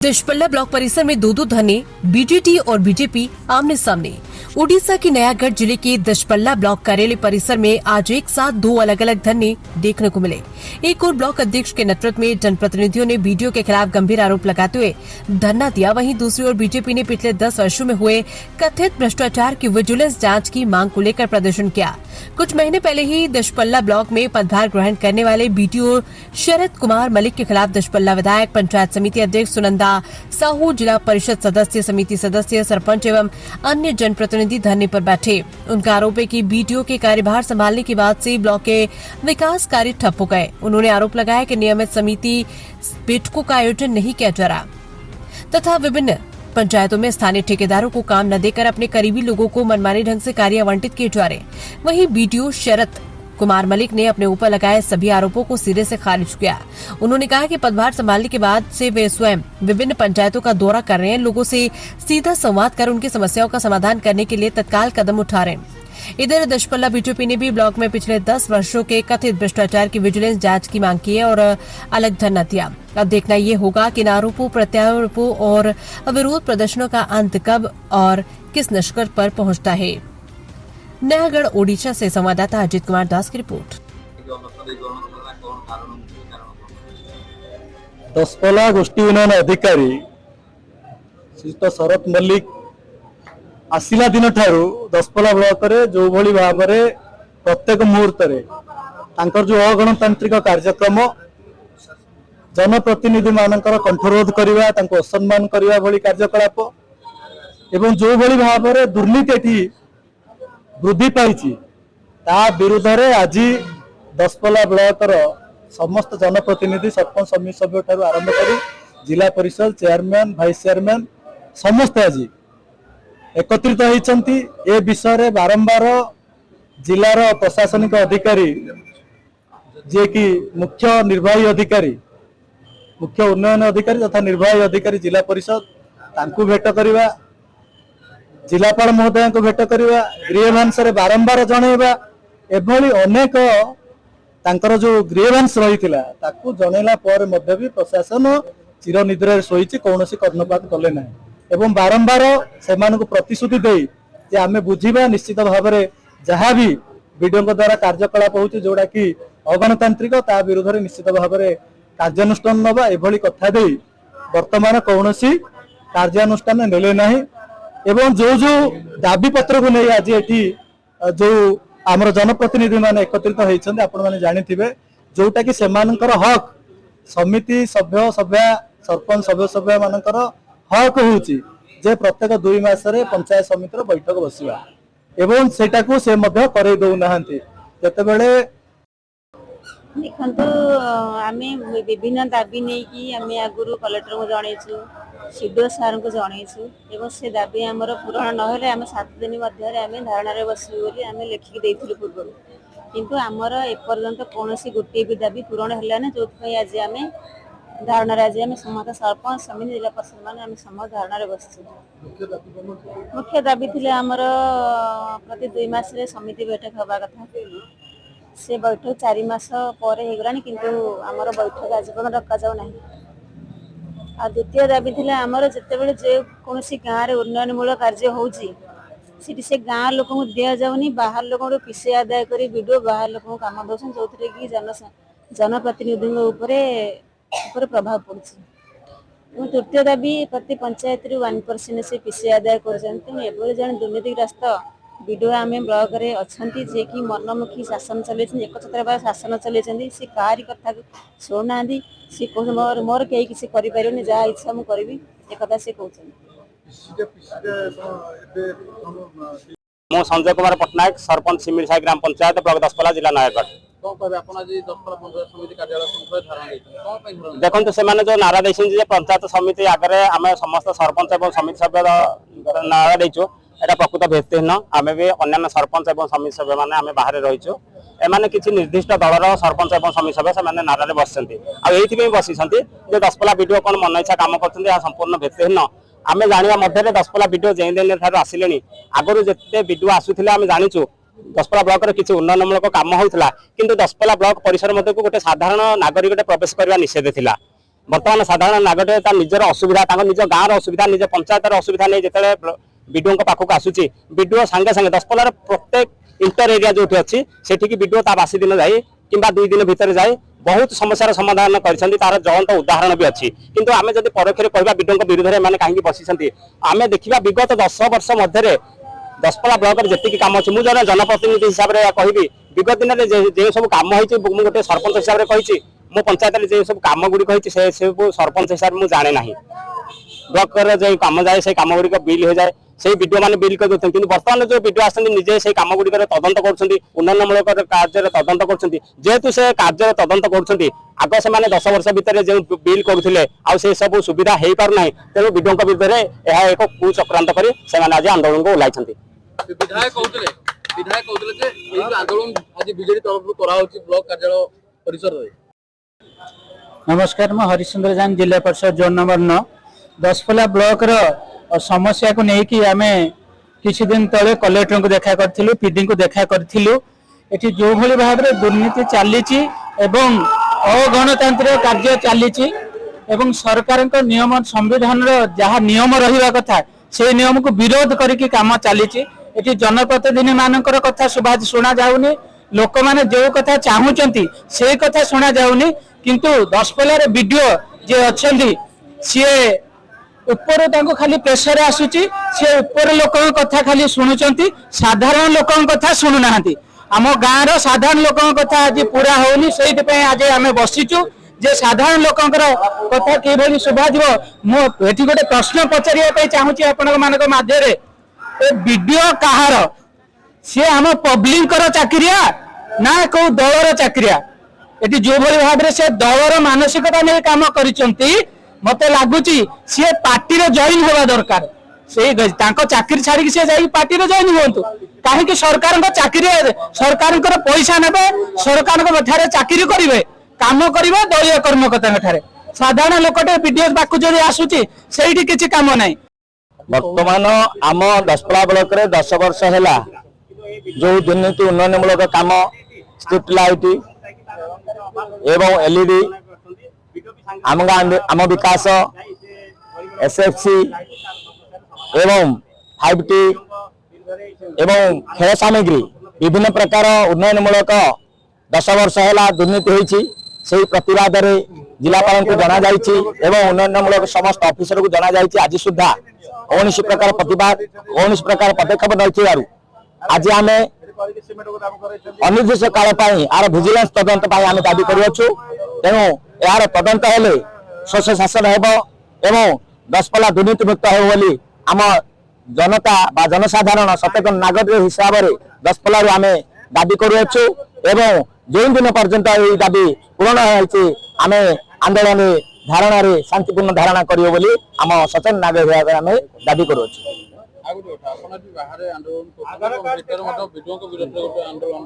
दशपल्ला block परिसर में दो धरने बीजेटी और बीजेपी आमने सामने। उड़ीसा के नयागढ़ जिले के दशपल्ला ब्लॉक कार्यालय परिसर में आज एक साथ दो अलग अलग धरने देखने को मिले। एक और ब्लॉक अध्यक्ष के नेतृत्व में जनप्रतिनिधियों ने बीडीओ के खिलाफ गंभीर आरोप लगाते हुए धरना दिया। वहीं दूसरी ओर बीजेपी ने पिछले 10 वर्षों में हुए कथित भ्रष्टाचार की विजिलेंस जांच की मांग को लेकर प्रदर्शन किया। कुछ महीने पहले ही दशपल्ला ब्लॉक में पदभार ग्रहण करने वाले बीडीओ शरद कुमार मलिक के खिलाफ दशपल्ला विधायक, पंचायत समिति अध्यक्ष सुनंदा साहू, जिला परिषद सदस्य, समिति सदस्य, सरपंच एवं अन्य जनप्रतिनिधि धरने पर बैठे। उनका आरोप है कि बीडीओ के कार्यभार संभालने के बाद से ब्लॉक के विकास कार्य ठप हो गए। उन्होंने आरोप लगाया कि नियमित समिति बैठकों का आयोजन नहीं किया जा रहा तथा विभिन्न पंचायतों में स्थानीय ठेकेदारों को काम न देकर अपने करीबी लोगों को मनमाने ढंग से कार्य आवंटित किए जा रहे। वहीं बीडीओ शरद कुमार मलिक ने अपने ऊपर लगाए सभी आरोपों को सिरे से खारिज किया। उन्होंने कहा कि पदभार संभालने के बाद से वे स्वयं विभिन्न पंचायतों का दौरा कर रहे हैं, लोगों से सीधा संवाद कर उनकी समस्याओं का समाधान करने के लिए तत्काल कदम उठा रहे हैं। इधर दशपल्ला बीजेपी ने भी ब्लॉक में पिछले 10 वर्षों के कथित भ्रष्टाचार की विजिलेंस जांच की मांग की है और अलग धरना दिया। अब देखना ये होगा कि आरोपों, प्रत्यारोपों और विरोध प्रदर्शनों का अंत कब और किस निष्कर्ष पर पहुंचता है। नयागढ़ ओडिशा से संवाददाता अजित कुमार दास की रिपोर्ट। दशपल्ला गोष्ठी उन्नयन अधिकारी श्रीयुत शरद मल्लिक आसिला दिन ठारू दशपल्ला ब्लॉक रे जो भली भाव रे प्रत्येक मुहूर्त रे तांकर जो अगणतांत्रिक कार्यक्रम जनप्रतिनिधि मानकर कंठरोध करवा, तांको असम्मान करवा भली कार्यकलाप एवं जो भली भाव रे दुर्नीति एठी वृद्धि पाई ता विरुद्ध रे आज दशपल्ला ब्लॉक रो समस्त जनप्रतिनिधि, सरपंच, समिति सभ्य ठारू आरंभ करी जिला परिषद चेयरमैन, भाइस चेयरमैन समस्त आज एकत्रित होती। ए विषय रे बारंबार जिलार प्रशासनिक अधिकारी जे कि मुख्य निर्वाही अधिकारी, मुख्य उन्नयन अधिकारी तथा निर्वाही अधिकारी जिला परिषद तांकु भेट करवा, जिलापाल महोदय को भेट करवा, ग्रीवेंस रे बारंबार जनइबा एभली अनेक तांकर जो ग्रीवेंस रहितिला ताकु जनैला पर मध्य भी प्रशासन चिरनिद्रा शोइछि, कौनसी कर्णपात कले नाही एवं बारंबार सेमानकु प्रतिश्रुति देई जे आमे बुझिबा निश्चित भाव में जहाँ भी बीडीओ द्वारा कार्यकलाप होउछि जोड़ा कि अगणतांत्रिक ता विरुद्ध रे निश्चित भाव में कार्यानुष्ठान नबा एभली कथा देई वर्तमान कौनसी कार्यानुष्ठान नेले नाही। एवं जो जो दाबी पत्र को नहीं आज एटी जो आमर जनप्रतिनिधि माने एकत्रित होइछन्ते आपण माने जानिथिबे जोटा कि सेमानकर हक समिति सभ्य सभ्य सरपंच सभ्य सभ्य मानकर हक होउछि जे प्रत्येक 2 मास रे पंचायत समितिर बैठक बसिबा एवं सेटा को से मध्य करे दउ नाहंती। जते बेले देखंतु आमे विभिन्न दाबी नै कि आमे आगुरु कलेक्टर को जणैछु, सीडीओ सार को जणैछु एवं से दाबी हमर पूर्ण न होले आमे 7 दिन मध्य रे आमे धारणा रे बसिबो बोली आमे लेखि देइथिलु पूर्व, किंतु हमर ए पर्यंत कोनोसी गोटे भी दाबी पूर्ण हला नै। जोथै आज आमे धारणा रे आज आमे समस्त सरपंच, समिति, जिला परिषद माने आमे समस्त धारणा रे बसिछु। मुख्य दाबी थिले हमर प्रति 2 मास रे समिति बैठक हवा कथा, से बैठक 4 मास पर हेगलानी किंतु हमर बैठक आज पर्यंत डका जाउ नाही। आ द्वितीय दाबी थिले हमर जते बेले जे कोनोसी गां रे उन्नयनमूलक कार्य होउची सिटी से गां लोक को दिया जाउनी, बाहर लोक को पिसे आदाय करी वीडियो बाहर लोक को काम दोसन जोथरे कि जनप्रतिनिधि ऊपर प्रभाव पड़ुछि। तृतीय दाबी प्रति पंचायत 1% से पिसे आदाय करछन्ते एबो जन दुर्नीतिग्रस्त वीडियो आमे ब्लॉक रे अछंती जे कि मनमुखी शासन चलेछन, एक छत्रबार शासन चलेछन्ती, से कारी कथा सुनांदी, से को मोर केही किसी करि परियोनी, जा इच्छा मु करबी ए कथा से कहछन। मो संजय कुमार पटनायक, सरपंच सिमिरसाई ग्राम पंचायत ब्लॉक दशपल्ला जिला नयागढ़। देखो से जो नारा दे पंचायत समिति आगे आम समस्त सरपंच और समिति सभ्य नारा देचु एटा प्रकृत भित्तिहीन। आम भी अन्य सरपंच और समिति सभ्य मैंने आम बाहर रहीचु, एमाने किसी निर्दिष्ट दलर सरपंच और समिति सभ्य से नारा बसी बसी दशपल्ला बीडीओ कौन मन इच्छा काम कर संपूर्ण भित्तिहीन। आम जाना मध्य दशपल्ला बीडीओ जे दिन आसिले आगुरी जिते बीडीओ आसूले आम जाचु दशपल्ला ब्लॉक रे किसी उन्नयनमूलक काम होता, किंतु दशपल्ला ब्लॉक परिसर मध्य को गोटे साधारण नागरिक प्रवेश करने निषेध थिला। बर्तमान साधारण नागरिक ता निजर असुविधा निज गाँव असुविधा निज पंचायतर असुविधा नहीं जिते विडीओ पाखक आसूची विडीओ सांगे सांगे दशपल्लार प्रत्येक इंटर एरिया जो अच्छी से विडीओ ता बासी दिन जाए कि 2 दिन भितर जाए बहुत समस्या समाधान कर तार जयंत उदाहरण भी अच्छी किंतु आम जब परोक्ष कहवा विडीओ विरुद्ध में कहीं बसी आम देखा विगत 10 वर्ष मध्य दशपल्ला ब्लॉक जी कम अच्छी मुझे जन जनप्रतिनिधि हिसाब से कहबी विगत दिन में जो सब कम हो गोटे सरपंच हिसाब से कही मो पंचायत जो सब कम गुड़िक होती सरपंच हिसाब से मुझे जाने ना ब्लॉक जो कम जाए से कम गुड़िक बिल हो जाए से वीडियो मैंने बिल कर देते हैं बर्तमान जो वीडियो आसते निजे से कम गुड़िक तदंत कर उन्नयनमूलक कार्य तदंत कर जेहेतु से कार्य तदंत कर आग से 10 वर्ष भितर जो बिल करुले से सब सुविधा हो पारना तेणु वीडियो विरुद्ध यह एक कुचक्रांत कर आज आंदोलन को ओह्लाई विधायक कहते जे एई आंदोलन आज बीजेडी तरफ कराउची ब्लॉक कार्यालय परिसर रे। नमस्कार मैं हरिश्चंद्र जान जिला परिषद जोन नंबर 9 दशपल्ला ब्लॉक रो समस्या को लेकिन आम किसी दिन तले कलेक्टर को देखा करूँ पीडी को देखा करूँ एटी जो भली भाव में दुर्नीति चली अगणतांत्रिक कार्य चली सरकार नियम संविधान जहाँ नियम रहा कथा से नियम को विरोध करके काम चली जनप्रतिनिधि मानकर कथा शुणा जाऊनी लोक मैंने जो कथा चाहूँगी से कथा शुणा जाऊनी किंतु दशपल्लार वीडियो जे अच्छा सी ऊपर खाली प्रेसर आसूची सी ऊपर लोक कथा खाली शुणुंट साधारण लोक कथा शुणुना आम गाँव साधारण लोक कथा आज पूरा होनी से आज आम बसीचु जे साधारण लोक कथा कि शुभा मुझे गोटे प्रश्न पचार चाहूँगी आपण माध्यम वीडियो कहार सी आम पब्लिक चाकरिया ना कौ दलर चाकरिया ये जो भाव में से दलर मानसिकता नहीं काम करिसंती मते लगुच सी पार्टी जॉइन होगा दरकार से चाकरी छाड़ी सी जा पार्टी जॉइन हूँ कहीं सरकार चाकरी सरकार पैसा ने सरकार चाकरी करेंगे काम करेंगे दलीय कर्मकर्ता साधारण लोकटे वीडियो पाक जो आसूची से किसी काम ना वर्तमान आम दशपल्ला ब्लॉक रे 10 वर्ष है जो दुर्नीति उन्नयनमूलक काम स्ट्रीट लाइट एवं एलईडी आम विकास एसएफसी एवं 5T एवं खेल सामग्री विभिन्न प्रकार उन्नयनमूलक 10 वर्ष है दुर्नीति होती से प्रतिवाद रे जिलापाल को जना जाइए एवं उन्नयनमूलक समस्त ऑफिसर को जना जाइए आज सुधा कौन प्रकार प्रतिवाद कौन प्रकार पदक्षेप नहीं आज आम अनिर्दिष्ट काल आर भिजिलेंस तदंत आम दाबी करूँ तेणु यार तदंत हेले स्वच्छ शासन एवं दशपल्ला दुर्नीति मुक्त हो आम जनता बा जनसाधारण सचेतन नागरिक हिसाब से दशपल्ला आम दाबी करूँ एवं जो दिन पर्यंत यही दाबी पूरण आम आंदोलन धारणा रे शांतिपूर्ण धारणा करियो बोली आम सचेतन नागरिक आम दाबी करूँ। आगु जो आपण भी बाहर आंदोलन को भितर वीडियो को विरोध आंदोलन